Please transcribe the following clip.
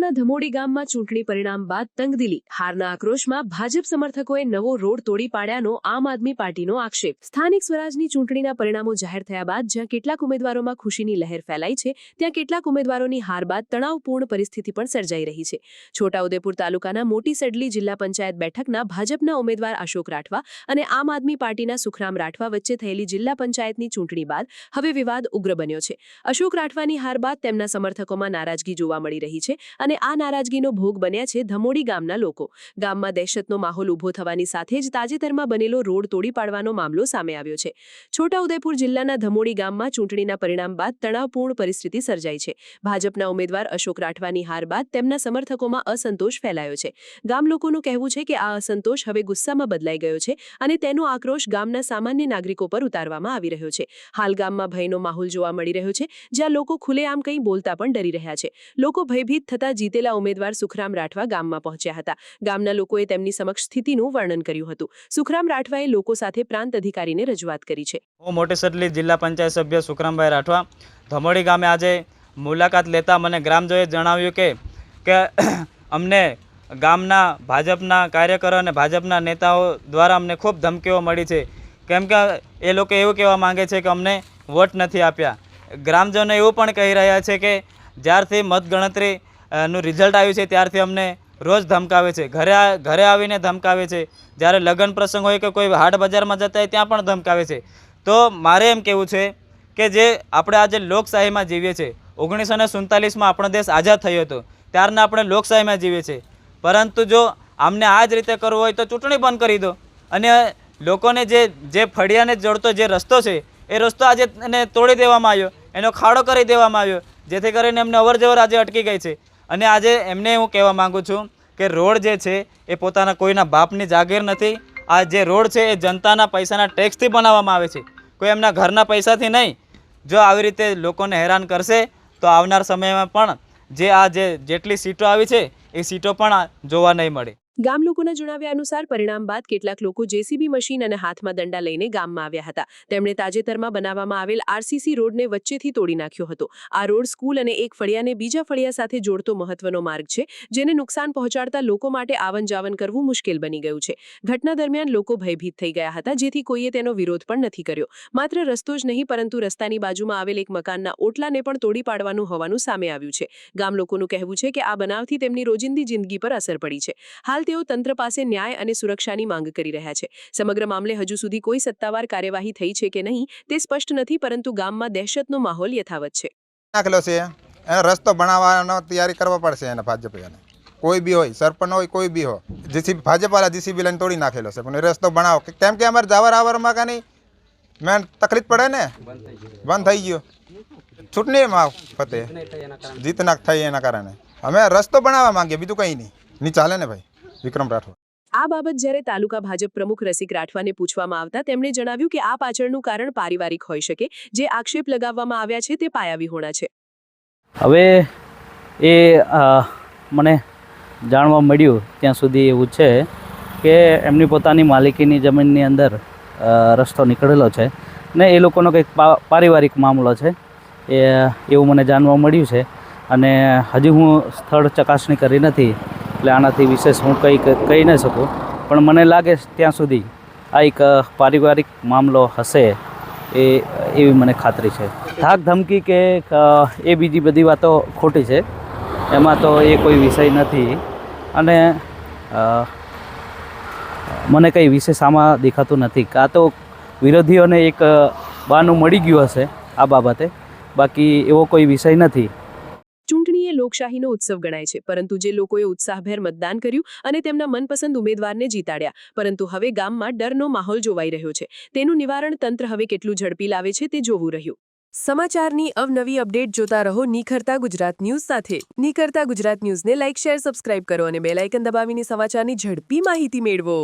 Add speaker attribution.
Speaker 1: ગામના ધમોડી ગામમાં ચૂંટણી પરિણામ બાદ તંગદિલી, હારના આક્રોશમાં ભાજપ સમર્થકોએ નવો રોડ તોડી પાડ્યાનો આમ આદમી પાર્ટીનો આક્ષેપ। સ્થાનિક સ્વરાજની ચૂંટણીના પરિણામો જાહેર થયા બાદ જ્યાં કેટલાક ઉમેદવારોમાં ખુશીની લહેર ફેલાઈ છે, ત્યાં કેટલાક ઉમેદવારોની હાર બાદ તણાવપૂર્ણ પરિસ્થિતિ પણ સર્જાઈ રહી છે। છોટાઉદેપુર તાલુકાના મોટી સડલી જિલ્લા પંચાયત બેઠકના ભાજપના ઉમેદવાર અશોક રાઠવા અને આમ આદમી પાર્ટીના સુખરામ રાઠવા વચ્ચે થયેલી જિલ્લા પંચાયતની ચૂંટણી બાદ હવે વિવાદ ઉગ્ર બન્યો છે। અશોક રાઠવાની હાર બાદ તેમના સમર્થકોમાં નારાજગી જોવા મળી રહી છે અને આ નારાજગીનો ભોગ બન્યા છે ધમોડી ગામના લોકો। ગામમાં દહેશતનો માહોલ ઊભો થવાની સાથે જ તાજેતરમાં બનેલો રોડ તોડી પાડવાનો મામલો સામે આવ્યો છે। છોટાઉદેપુર જિલ્લાના ધમોડી ગામમાં ચૂંટણીના પરિણામ બાદ તણાવપૂર્ણ પરિસ્થિતિ સર્જાઈ છે। ભાજપના ઉમેદવાર અશોક રાઠવાની હાર બાદ તેમના સમર્થકોમાં અસંતોષ ફેલાયો છે। ગામ લોકોનું કહેવું છે કે આ અસંતોષ હવે ગુસ્સામાં બદલાઈ ગયો છે અને તેનો આક્રોશ ગામના સામાન્ય નાગરિકો પર ઉતારવામાં આવી રહ્યો છે। હાલ ગામમાં ભયનો માહોલ જોવા મળી રહ્યો છે, જ્યાં લોકો ખુલ્લેઆમ કંઈ બોલતા પણ ડરી રહ્યા છે। લોકો ભયભીત થતા જીતેલા ઉમેદવાર સુખરામ રાઠવા ગામમાં પહોંચ્યા હતા। ગામના લોકોએ તેમની સમક્ષ સ્થિતિનું વર્ણન કર્યું હતું। સુખરામ રાઠવાએ લોકો સાથે પ્રાંત અધિકારીને રજૂઆત કરી છે।
Speaker 2: હું મોટી સડલી જિલ્લા પંચાયત સભ્ય સુખરામભાઈ રાઠવા ધમોડી ગામે આજે મુલાકાત લેતા મને ગ્રામજનોએ જણાવ્યું કે અમને ગામના ભાજપના કાર્યકરો અને ભાજપના નેતાઓ દ્વારા અમને ખૂબ ધમકીઓ મળી છે, કેમ કે એ લોકો એવું કહેવા માંગે છે કે અમને વોટ નથી આપ્યા। ગ્રામજનો એવું પણ કહી રહ્યા છે કે જ્યારથી મતગણતરી નું રિઝલ્ટ આવ્યું છે ત્યારથી અમને રોજ ધમકાવે છે, ઘરે આવીને ધમકાવે છે, જ્યારે લગ્ન પ્રસંગ હોય કે કોઈ હાટ બજારમાં જતા હોય ત્યાં પણ ધમકાવે છે। તો મારે એમ કહેવું છે કે જે આપણે આજે લોકશાહીમાં જીવીએ છીએ, 1947માં આપણો દેશ આઝાદ થયો હતો, ત્યારના આપણે લોકશાહીમાં જીવીએ છીએ, પરંતુ જો આમને આ જ રીતે કરવું હોય તો ચૂંટણી બંધ કરી દો અને લોકોને જે ફળિયાને જોડતો જે રસ્તો છે એ રસ્તો આજે એને તોડી દેવામાં આવ્યો, એનો ખાડો કરી દેવામાં આવ્યો, જેથી કરીને એમને અવરજવર આજે અટકી ગઈ છે। અને આજે એમને હું કહેવા માગું છું કે રોડ જે છે એ પોતાના કોઈના બાપની જાગીર નથી। આ જે રોડ છે એ જનતાના પૈસાના ટેક્સથી બનાવવામાં આવે છે, કોઈ એમના ઘરના પૈસાથી નહીં। જો આવી રીતે લોકોને હેરાન કરશે તો આવનાર સમયમાં પણ જેટલી સીટો આવી છે એ સીટો પણ જોવા નહીં મળે।
Speaker 1: ગામ લોકોના જણાવ્યા અનુસાર પરિણામ બાદ કેટલાક લોકો જેસીબી મશીન અને હાથમાં દંડા લઈને ગામમાં આવ્યા હતા। તેમણે તાજેતરમાં બનાવવામાં આવેલ આરસીસી રોડને વચ્ચેથી તોડી નાખ્યો હતો। આ રોડ સ્કૂલ અને એક ફળિયાને બીજા ફળિયા સાથે જોડતો મહત્વનો માર્ગ છે, જેને નુકસાન પહોંચાડતા લોકો માટે આવન જાવન કરવું મુશ્કેલ બની ગયું છે। ઘટના દરમિયાન લોકો ભયભીત થઈ ગયા હતા, જેથી કોઈએ તેનો વિરોધ પણ નથી કર્યો। માત્ર રસ્તો જ નહીં પરંતુ રસ્તાની બાજુમાં આવેલ એક મકાનના ઓટલાને પણ તોડી પાડવાનું હોવાનું સામે આવ્યું છે। ગામ લોકોનું કહેવું છે કે આ બનાવથી તેમની રોજિંદી જિંદગી પર અસર પડી છે। હાલ તેઓ તંત્ર પાસે ન્યાય અને સુરક્ષાની માંગ કરી રહ્યા છે। સમગ્ર મામલે હજુ સુધી કોઈ સત્તાવાર કાર્યવાહી થઈ છે કે નહીં તે સ્પષ્ટ નથી, પરંતુ ગામમાં દહેશતનો માહોલ યથાવત છે।
Speaker 3: નાખેલો છે એને રસ્તો બનાવવાનો તૈયારી કરવા પડશે એને ભાજપ કોઈ બી હોય, સરપંચ હોય, કોઈ બી હોય, જીસીબી ભાજપવાળા જીસીબી લઈને તોડી નાખેલો છે, પણ રસ્તો બનાવો કેમ કે અમારે જવાર આવરમાં કાંઈ મેં તકલીફ પડે ને, બંધ થઈ ગયો ચૂંટણીમાં ફતે જીતના થઈ એના કારણે અમે રસ્તો બનાવવા માંગીએ, બીજું કંઈ નહીં ચાલે ને ભાઈ। વિક્રમ રાઠવા
Speaker 1: આ બાબત જ્યારે તાલુકા ભાજપ પ્રમુખ રસિક રાઠવાને પૂછવામાં આવતા તેમણે જણાવ્યું કે આ પાછળનું કારણ પારિવારિક હોઈ શકે, જે આક્ષેપ લગાવવામાં આવ્યા છે તે પાયાવિહોણા છે।
Speaker 4: હવે એ મને જાણવા મળ્યું ત્યાં સુધી એવું છે કે એમની પોતાની માલિકીની જમીનની અંદર રસ્તો નીકળેલો છે ને એ લોકોનો કંઈક પારિવારિક મામલો છે એવું મને જાણવા મળ્યું છે અને હજી હું સ્થળ ચકાસણી કરી નથી, એટલે આનાથી વિશેષ હું કહી ન શકું, પણ મને લાગે ત્યાં સુધી આ એક પારિવારિક મામલો હશે એવી મને ખાતરી છે। ધાક ધમકી કે એ બીજી બધી વાતો ખોટી છે, એમાં તો એ કોઈ વિષય નથી અને મને કંઈ વિશેષ આમાં દેખાતું નથી। આ તો વિરોધીઓને એક બહાનું મળી ગયું હશે આ બાબતે, બાકી એવો કોઈ વિષય નથી।
Speaker 1: ચૂંટણી એ લોકશાહીનો ઉત્સવ ગણાય છે, પરંતુ જે લોકોએ ઉત્સાહભેર મતદાન કર્યું અને તેમના મનપસંદ ઉમેદવારને જીતાડ્યા, પરંતુ હવે ગામમાં ડરનો માહોલ જોવાઈ રહ્યો છે। તેનું નિવારણ તંત્ર હવે કેટલું ઝડપી લાવે છે તે જોવું રહ્યું। સમાચારની અવનવી અપડેટ જોતા રહો નિખરતા ગુજરાત ન્યૂઝ સાથે। નિખરતા ગુજરાત ન્યૂઝને લાઇક, શેર, સબસ્ક્રાઇબ કરો અને બેલ આઇકન દબાવીને સમાચારની ઝડપી માહિતી મેળવો।